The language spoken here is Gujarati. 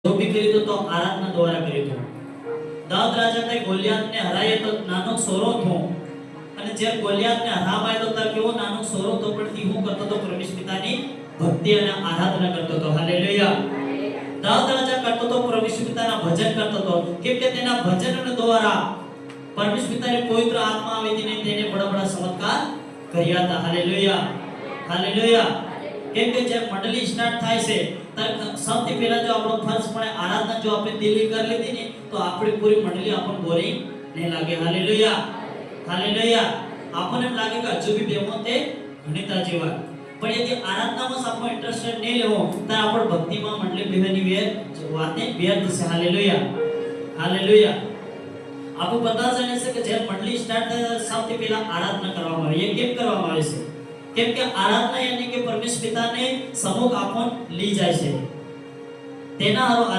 जो भी કર્યું તો આરાધના દ્વારા કર્યું હતું। દાઉદ રાજાએ ગોલિયાતને હરાયો તો નાનો સોરો થો અને જે ગોલિયાતને હરાવાય તો તાર કેવો નાનો સોરો તો પણ ઈ હું કરતો તો પરમેશ્વર પિતાની ભક્તિ અને આરાધના કરતો તો। હાલેલુયા। દાઉદ રાજા કરતો તો પરમેશ્વર પિતાના ભજન કરતો તો કેમ કે તેના ભજન દ્વારા પરમેશ્વર પિતાની પવિત્ર આત્મા આવી હતી ને તેને બડા બડા ચમત્કાર કર્યા હતા। Hallelujah hallelujah. કેમ કે જે મંડળી સ્ટાર્ટ થાય છે સૌથી પહેલા જો આપણો ફર્જ પડે આરાધના જો આપણે દિલ્હી કરી લીધી ને તો આપણી પૂરી મંડળી આપણને બોરિંગ નહીં લાગે। Hallelujah hallelujah. આપણને એમ લાગે કે હજુ બી બેમો તે ગણિતા જેવા પણ यदि આરાધનામાં આપણો ઇન્ટરેસ્ટ નહીં લેવો તો આપણે ભક્તિમાં મંડળી બેહની વેર વાતે વ્યર્થ છે। Hallelujah hallelujah. આપણું બધા જાણે છે કે જે મંડળી સ્ટાર્ટ થાય સૌથી પહેલા આરાધના કરવામાં આવે। એ કેમ કરવામાં આવે છે? કેમ કે આરાધના यानी કે પરમેશ્વર પિતાને સમુખ આપણ લઈ જાય છે તેના